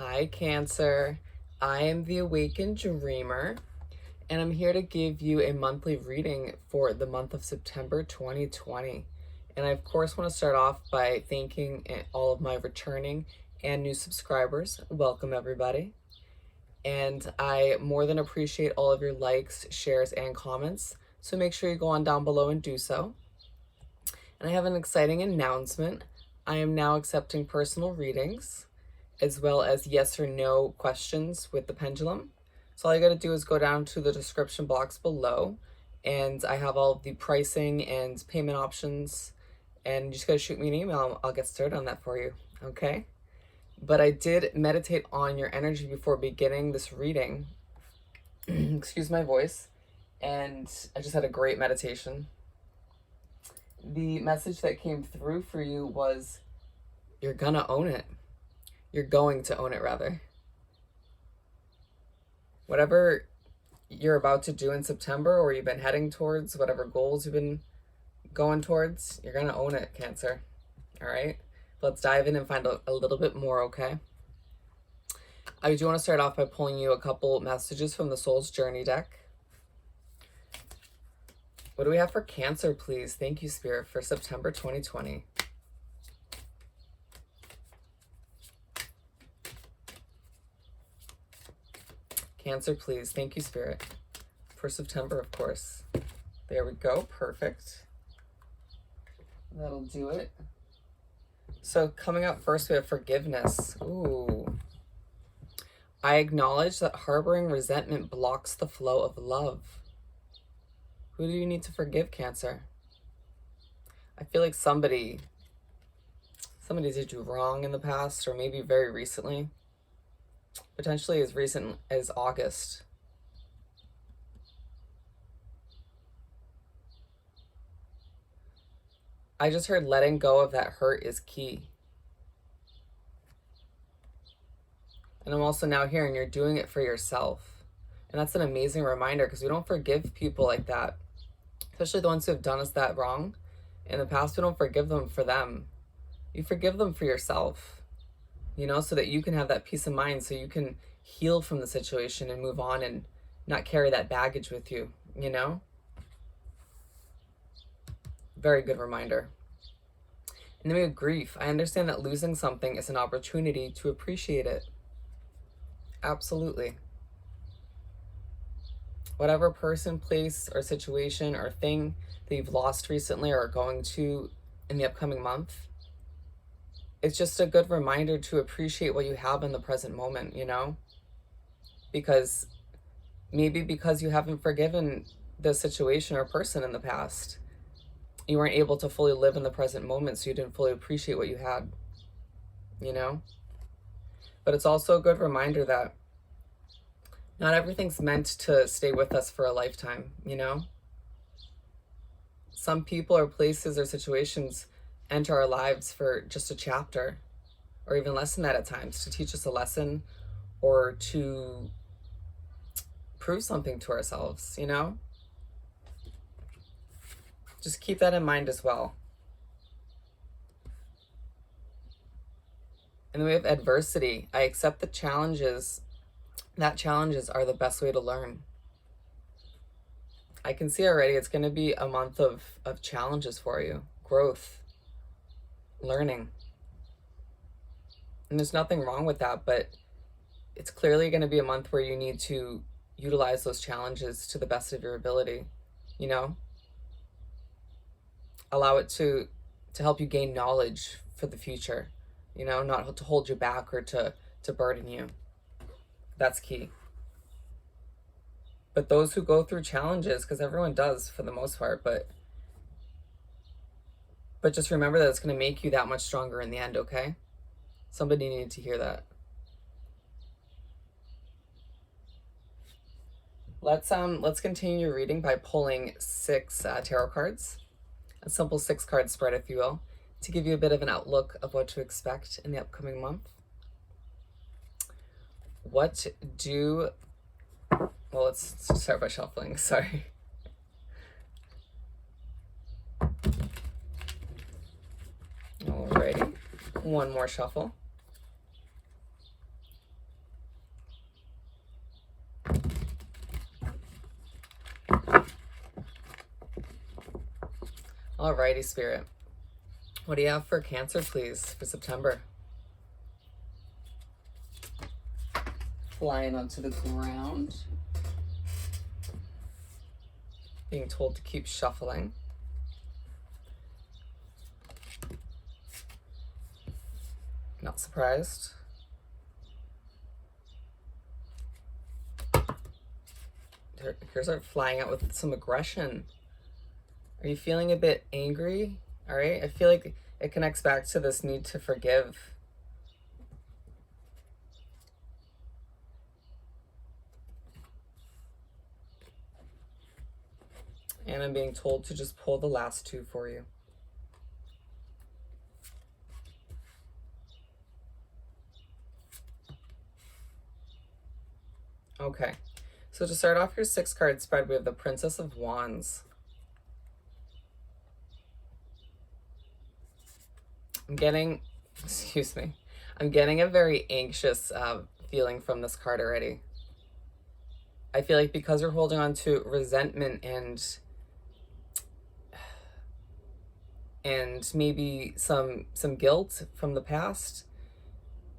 Hi, Cancer. I am the Awakened Dreamer, and I'm here to give you a monthly reading for the month of September 2020. And I, of course, want to start off by thanking all of my returning and new subscribers. Welcome, everybody. And I more than appreciate all of your likes, shares, and comments. So make sure you go on down below and do so. And I have an exciting announcement. I am now accepting personal readings, as well as yes or no questions with the pendulum. So all you got to do is go down to the description box below, and I have all of the pricing and payment options, and you just got to shoot me an email. I'll get started on that for you, okay? But I did meditate on your energy before beginning this reading. Excuse my voice. And I just had a great meditation. The message that came through for you was, you're gonna own it. You're going to own it, rather. Whatever you're about to do in September, or you've been heading towards, whatever goals you've been going towards, you're going to own it, Cancer. All right? Let's dive in and find out a little bit more, okay? I do want to start off by pulling you a couple messages from the Soul's Journey deck. What do we have for Cancer, please? Thank you, Spirit, for September 2020. Cancer, please. Thank you, Spirit. For September, of course. There we go. Perfect. That'll do it. So coming up first, we have forgiveness. Ooh. I acknowledge that harboring resentment blocks the flow of love. Who do you need to forgive, Cancer? I feel like somebody did you wrong in the past, or maybe very recently. Potentially as recent as August. I just heard letting go of that hurt is key. And I'm also now hearing you're doing it for yourself. And that's an amazing reminder, because we don't forgive people like that. Especially the ones who have done us that wrong in the past. We don't forgive them for them. You forgive them for yourself. You know, so that you can have that peace of mind, so you can heal from the situation and move on and not carry that baggage with you, you know? Very good reminder. And then we have grief. I understand that losing something is an opportunity to appreciate it. Absolutely. Whatever person, place, or situation or thing that you've lost recently or are going to in the upcoming month, it's just a good reminder to appreciate what you have in the present moment, you know? Because maybe because you haven't forgiven the situation or person in the past, you weren't able to fully live in the present moment, so you didn't fully appreciate what you had, you know? But it's also a good reminder that not everything's meant to stay with us for a lifetime, you know? Some people or places or situations enter our lives for just a chapter, or even less than that at times, to teach us a lesson or to prove something to ourselves, you know? Just keep that in mind as well. And then we have adversity. I accept the challenges. That challenges are the best way to learn. I can see already it's going to be a month of challenges for you. Growth. Learning. And there's nothing wrong with that, but it's clearly going to be a month where you need to utilize those challenges to the best of your ability, you know? Allow it to help you gain knowledge for the future, you know, not to hold you back or to burden you. That's key. But those who go through challenges, because everyone does for the most part, but just remember that it's going to make you that much stronger in the end, okay? Somebody needed to hear that. Let's continue your reading by pulling 6 tarot cards. A simple 6-card spread, if you will, to give you a bit of an outlook of what to expect in the upcoming month. Well, let's start by shuffling, sorry. Alrighty, one more shuffle. Alrighty, Spirit. What do you have for Cancer, please, for September? Flying onto the ground. Being told to keep shuffling. Not surprised. Here's our flying out with some aggression. Are you feeling a bit angry? All right. I feel like it connects back to this need to forgive. And I'm being told to just pull the last two for you. Okay. So to start off your 6-card spread, we have the Princess of Wands. I'm getting a very anxious feeling from this card already. I feel like because you're holding on to resentment and maybe some guilt from the past,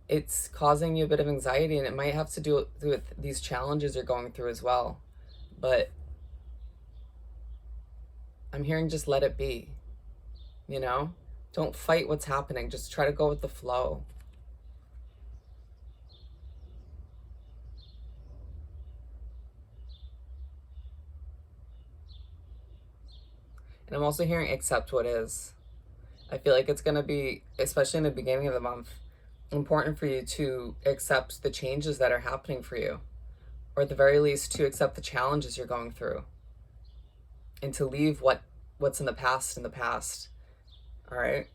it's causing you a bit of anxiety, and it might have to do with these challenges you're going through as well. But I'm hearing just let it be, you know? Don't fight what's happening. Just try to go with the flow. And I'm also hearing accept what is. I feel like it's going to be, especially in the beginning of the month, important for you to accept the changes that are happening for you, or at the very least to accept the challenges you're going through, and to leave what's in the past. All right?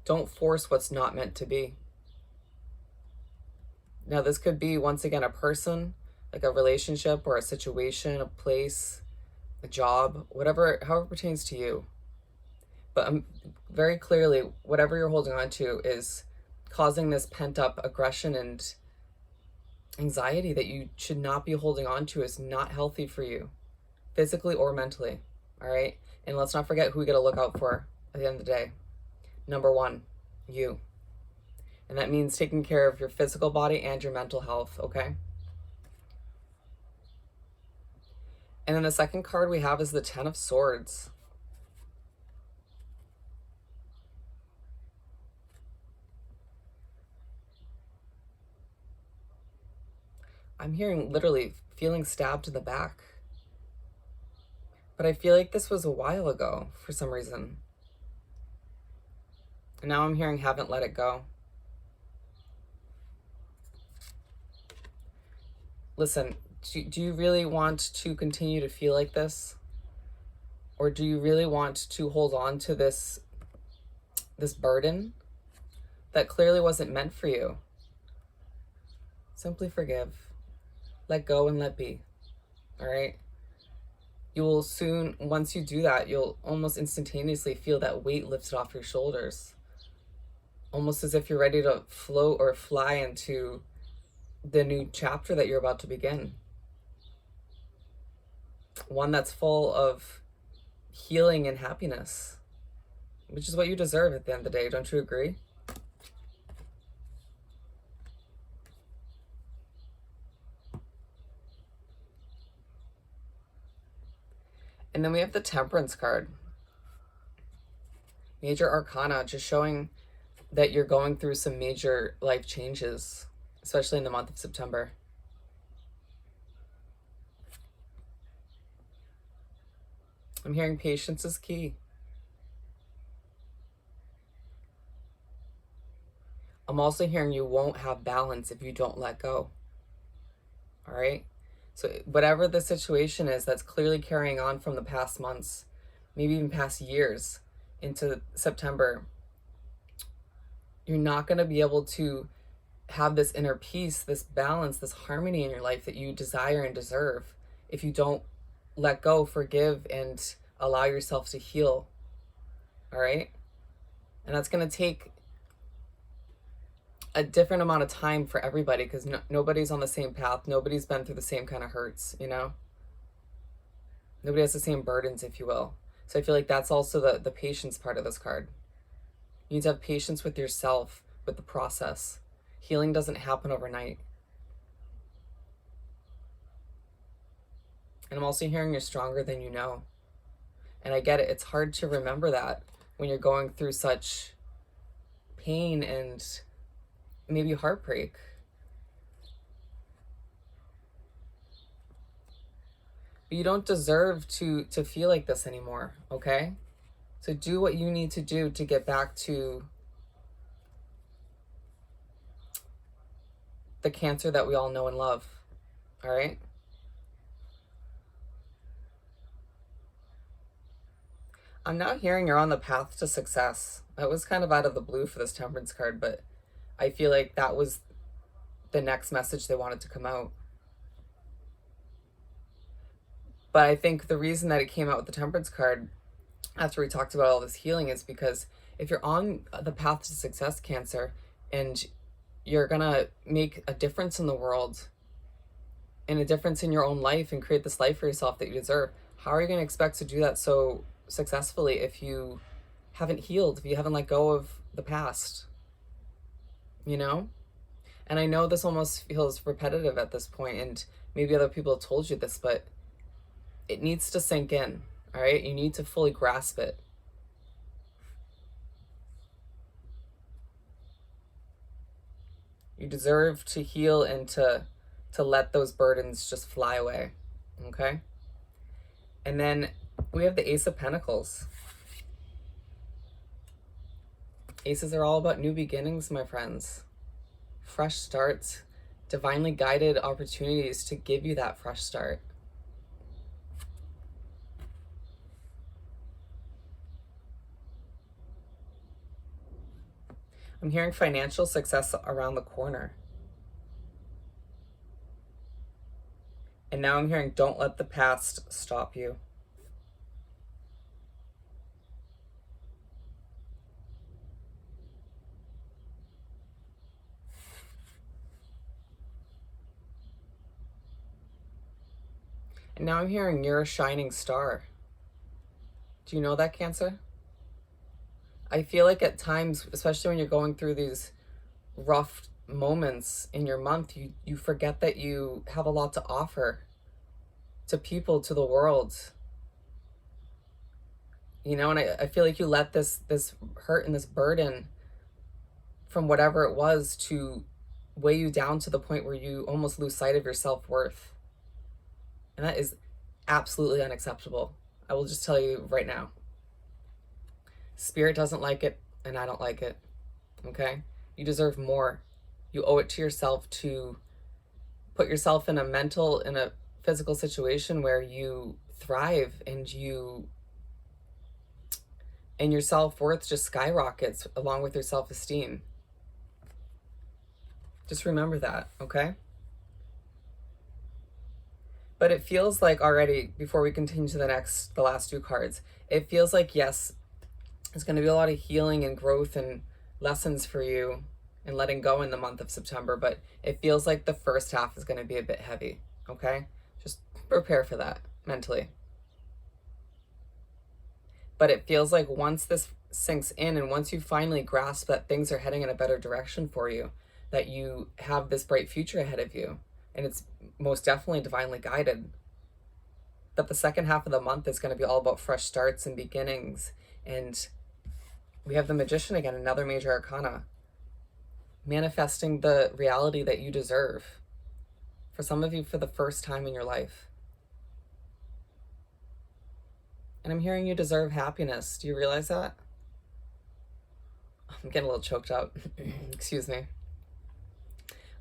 Don't force what's not meant to be. Now, this could be, once again, a person, like a relationship or a situation, a place, a job, whatever, however it pertains to you. But very clearly, whatever you're holding on to is causing this pent-up aggression and anxiety that you should not be holding on to. Is not healthy for you, physically or mentally, all right? And let's not forget who we got to look out for at the end of the day. Number one, you. And that means taking care of your physical body and your mental health, okay? And then the second card we have is the Ten of Swords. I'm hearing literally feeling stabbed in the back. But I feel like this was a while ago for some reason. And now I'm hearing haven't let it go. Listen, do you really want to continue to feel like this? Or do you really want to hold on to this burden that clearly wasn't meant for you? Simply forgive. Let go and let be. All right? You will soon, once you do that, you'll almost instantaneously feel that weight lifted off your shoulders. Almost as if you're ready to float or fly into the new chapter that you're about to begin. One that's full of healing and happiness, which is what you deserve at the end of the day. Don't you agree? And then we have the Temperance card. Major Arcana, just showing that you're going through some major life changes, especially in the month of September. I'm hearing patience is key. I'm also hearing you won't have balance if you don't let go. All right? So whatever the situation is that's clearly carrying on from the past months, maybe even past years into September, you're not going to be able to have this inner peace, this balance, this harmony in your life that you desire and deserve if you don't let go, forgive, and allow yourself to heal. All right? And that's going to take a different amount of time for everybody, because nobody's on the same path. Nobody's been through the same kind of hurts, you know? Nobody has the same burdens, if you will. So I feel like that's also the patience part of this card. You need to have patience with yourself, with the process. Healing doesn't happen overnight. And I'm also hearing you're stronger than you know. And I get it. It's hard to remember that when you're going through such pain and maybe heartbreak. But you don't deserve to feel like this anymore, okay? So do what you need to do to get back to the Cancer that we all know and love, all right? I'm now hearing you're on the path to success. That was kind of out of the blue for this Temperance card, but I feel like that was the next message they wanted to come out. But I think the reason that it came out with the Temperance card after we talked about all this healing is because if you're on the path to success, Cancer, and you're gonna make a difference in the world and a difference in your own life and create this life for yourself that you deserve, how are you going to expect to do that so successfully if you haven't healed, if you haven't let go of the past? You know? And I know this almost feels repetitive at this point, and maybe other people have told you this, but it needs to sink in, all right? You need to fully grasp it. You deserve to heal and to let those burdens just fly away, okay? And then we have the Ace of Pentacles. Aces are all about new beginnings, my friends. Fresh starts, divinely guided opportunities to give you that fresh start. I'm hearing financial success around the corner. And now I'm hearing don't let the past stop you. And now I'm hearing you're a shining star. Do you know that, Cancer? I feel like at times, especially when you're going through these rough moments in your month, you forget that you have a lot to offer to people, to the world. You know, and I feel like you let this hurt and this burden from whatever it was to weigh you down to the point where you almost lose sight of your self-worth. And that is absolutely unacceptable. I will just tell you right now. Spirit doesn't like it, and I don't like it, okay? You deserve more. You owe it to yourself to put yourself in a mental, in a physical situation where you thrive and your self-worth just skyrockets along with your self-esteem. Just remember that, okay? But it feels like already, before we continue to the last two cards, it feels like, yes, there's going to be a lot of healing and growth and lessons for you and letting go in the month of September, but it feels like the first half is going to be a bit heavy, okay? Just prepare for that mentally. But it feels like once this sinks in and once you finally grasp that things are heading in a better direction for you, that you have this bright future ahead of you, and it's most definitely divinely guided, that the second half of the month is going to be all about fresh starts and beginnings. And we have the Magician again, another major arcana, manifesting the reality that you deserve. For some of you, for the first time in your life. And I'm hearing you deserve happiness. Do you realize that? I'm getting a little choked up. Excuse me.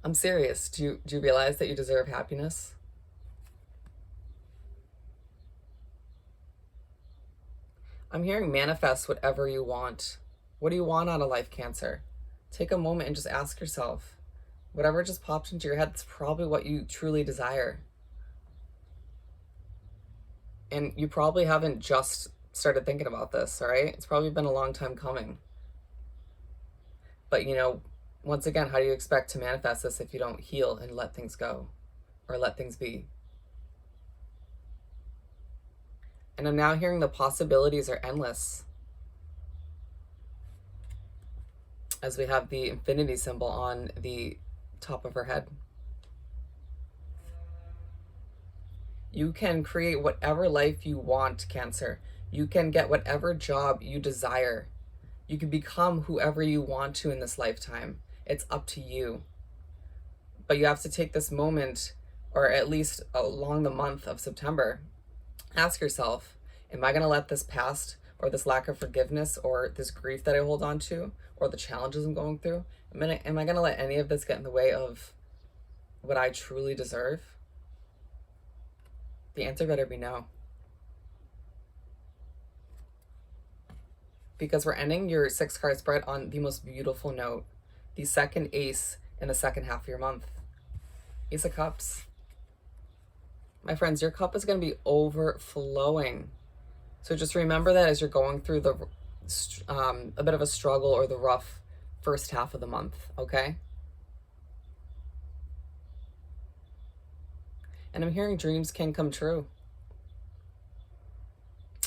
I'm serious. Do you realize that you deserve happiness? I'm hearing manifest whatever you want. What do you want out of life, Cancer? Take a moment and just ask yourself. Whatever just popped into your head, that's probably what you truly desire. And you probably haven't just started thinking about this, all right? It's probably been a long time coming. But, you know, once again, how do you expect to manifest this if you don't heal and let things go or let things be? And I'm now hearing the possibilities are endless as we have the infinity symbol on the top of her head. You can create whatever life you want, Cancer. You can get whatever job you desire. You can become whoever you want to in this lifetime. It's up to you. But you have to take this moment, or at least along the month of September, ask yourself, am I going to let this past or this lack of forgiveness or this grief that I hold on to or the challenges I'm going through, am I going to let any of this get in the way of what I truly deserve? The answer better be no. Because we're ending your 6-card spread on the most beautiful note, the second ace in the second half of your month. Ace of Cups. My friends, your cup is going to be overflowing. So just remember that as you're going through a bit of a struggle or the rough first half of the month, okay? And I'm hearing dreams can come true.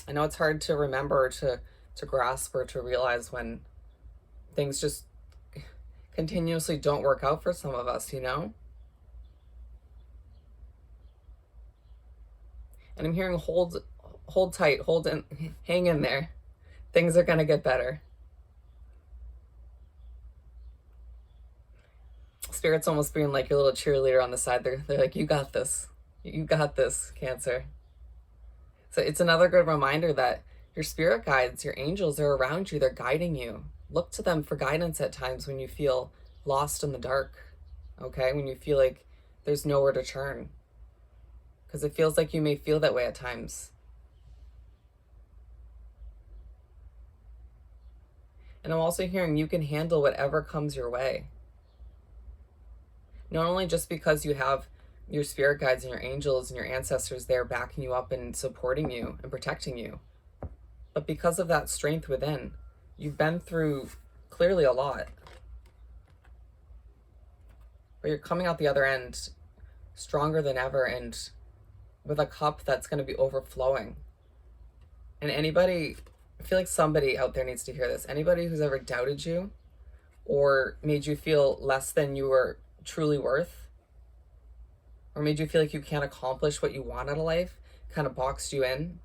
I know it's hard to remember, to grasp, or to realize when things just continuously don't work out for some of us, you know? And I'm hearing hold tight, hang in there. Things are gonna get better. Spirit's almost being like your little cheerleader on the side. They're like, you got this. You got this, Cancer. So it's another good reminder that your spirit guides, your angels are around you. They're guiding you. Look to them for guidance at times when you feel lost in the dark, okay? When you feel like there's nowhere to turn. Because it feels like you may feel that way at times. And I'm also hearing you can handle whatever comes your way. Not only just because you have your spirit guides and your angels and your ancestors there backing you up and supporting you and protecting you, but because of that strength within. You've been through clearly a lot, but you're coming out the other end stronger than ever and with a cup that's going to be overflowing. And anybody, I feel like somebody out there needs to hear this. Anybody who's ever doubted you or made you feel less than you were truly worth, or made you feel like you can't accomplish what you want out of life, kind of boxed you in,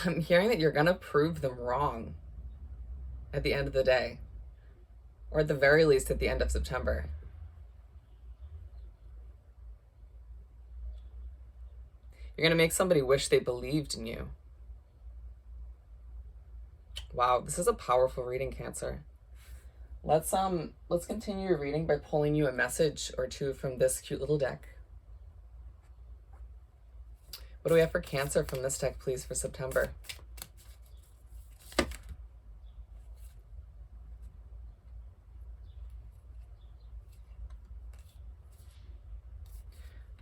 I'm hearing that you're going to prove them wrong at the end of the day, or at the very least at the end of September. You're going to make somebody wish they believed in you. Wow, this is a powerful reading, Cancer. Let's continue your reading by pulling you a message or two from this cute little deck. What do we have for Cancer from this deck, please, for September?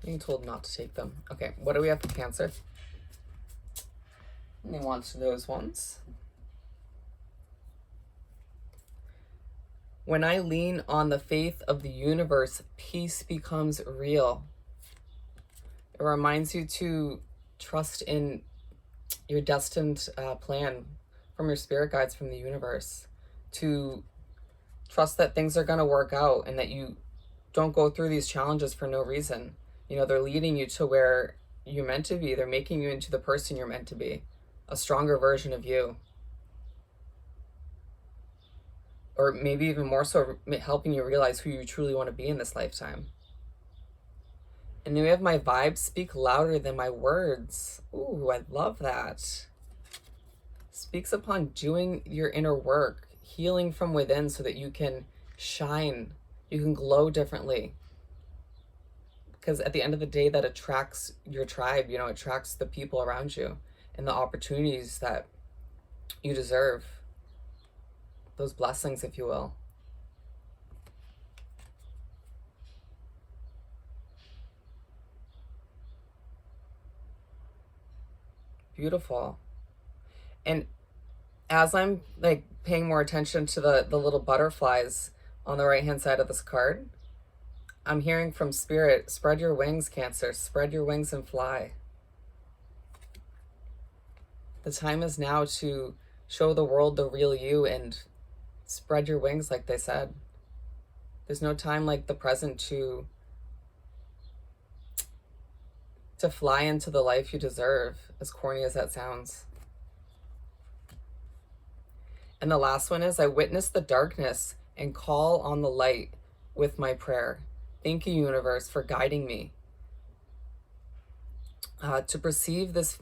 Being told not to take them. Okay, what do we have for Cancer? And they want those ones. When I lean on the faith of the universe, peace becomes real. It reminds you to trust in your destined plan from your spirit guides from the universe, to trust that things are going to work out and that you don't go through these challenges for no reason. You know, they're leading you to where you're meant to be. They're making you into the person you're meant to be, a stronger version of you. Or maybe even more so, helping you realize who you truly want to be in this lifetime. And then we have my vibes speak louder than my words. Ooh, I love that. Speaks upon doing your inner work, healing from within so that you can shine, you can glow differently. Because at the end of the day, that attracts your tribe, you know, attracts the people around you and the opportunities that you deserve. Those blessings, if you will. Beautiful. And as I'm like paying more attention to the little butterflies on the right hand side of this card, I'm hearing from Spirit, spread your wings, Cancer, spread your wings and fly. The time is now to show the world the real you and spread your wings, like they said. There's no time like the present to fly into the life you deserve, as corny as that sounds. And the last one is, I witness the darkness and call on the light with my prayer. Thank you, universe, for guiding me to perceive this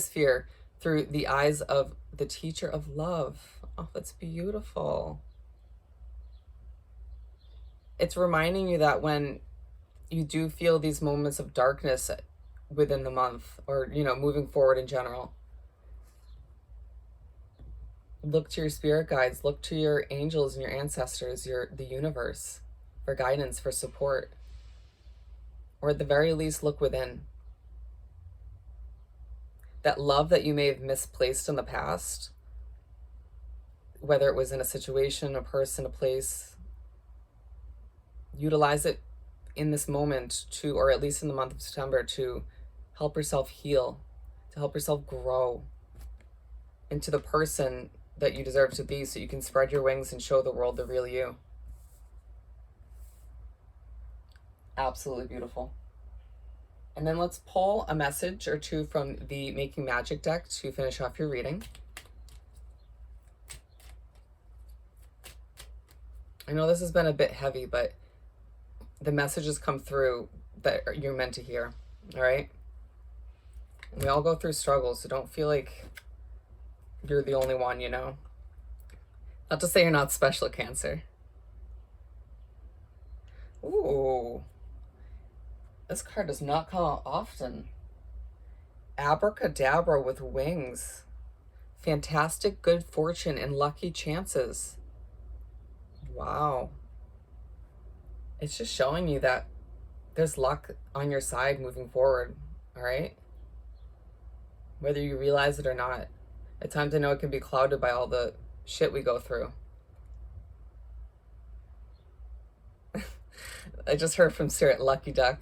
fear through the eyes of the teacher of love. Oh, that's beautiful. It's reminding you that when you do feel these moments of darkness within the month, or, moving forward in general, look to your spirit guides, look to your angels and your ancestors, the universe, for guidance, for support. Or at the very least, look within. That love that you may have misplaced in the past, whether it was in a situation, a person, a place, utilize it in this moment to, or at least in the month of September, to help yourself heal, to help yourself grow into the person that you deserve to be, so you can spread your wings and show the world the real you. Absolutely beautiful. And then let's pull a message or two from the Making Magic deck to finish off your reading. I know this has been a bit heavy, but the messages come through that you're meant to hear, all right? We all go through struggles, so don't feel like you're the only one, Not to say you're not special, Cancer. Ooh. This card does not come out often. Abracadabra with wings. Fantastic good fortune and lucky chances. Wow. It's just showing you that there's luck on your side moving forward, all right? Whether you realize it or not. At times I know it can be clouded by all the shit we go through. I just heard from Spirit, lucky duck.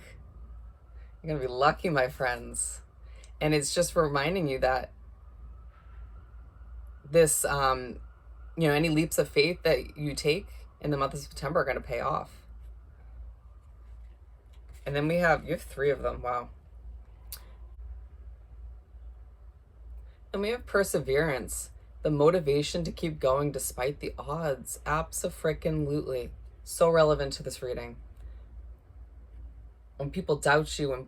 You're going to be lucky, my friends. And it's just reminding you that this, any leaps of faith that you take in the month of September are going to pay off. And then you have 3 of them. Wow. And we have perseverance, the motivation to keep going despite the odds. Abso-frickin-lutely. So relevant to this reading. When people doubt you,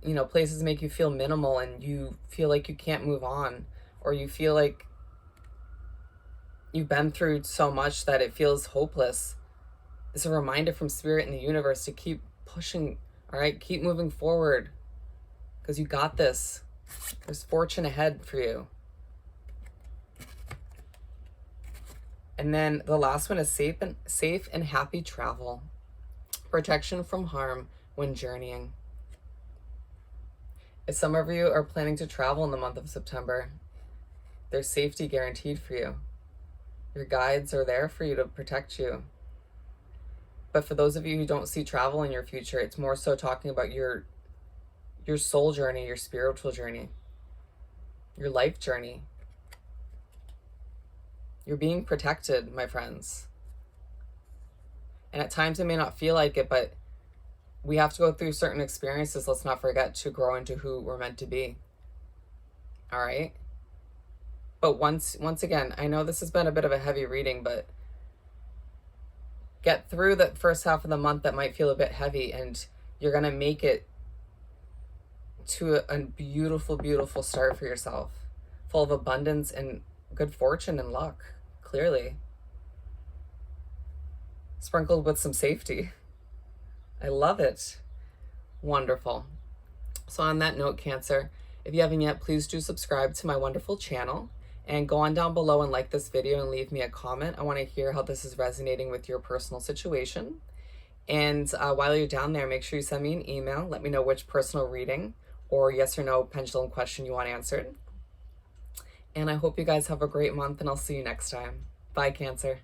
and places make you feel minimal and you feel like you can't move on, or you feel like you've been through so much that it feels hopeless, it's a reminder from Spirit and the universe to keep pushing, all right? Keep moving forward, because you got this. There's fortune ahead for you. And then the last one is safe and happy travel. Protection from harm when journeying. If some of you are planning to travel in the month of September, there's safety guaranteed for you. Your guides are there for you to protect you. But for those of you who don't see travel in your future, it's more so talking about your soul journey, your spiritual journey, your life journey. You're being protected, my friends. And at times it may not feel like it, but we have to go through certain experiences, let's not forget, to grow into who we're meant to be. All right? But once again, I know this has been a bit of a heavy reading, but get through the first half of the month that might feel a bit heavy, and you're going to make it to a beautiful, beautiful start for yourself, full of abundance and good fortune and luck, clearly. Sprinkled with some safety. I love it. Wonderful. So on that note, Cancer, if you haven't yet, please do subscribe to my wonderful channel and go on down below and like this video and leave me a comment. I want to hear how this is resonating with your personal situation. And while you're down there, make sure you send me an email. Let me know which personal reading or yes or no pendulum question you want answered. And I hope you guys have a great month, and I'll see you next time. Bye, Cancer.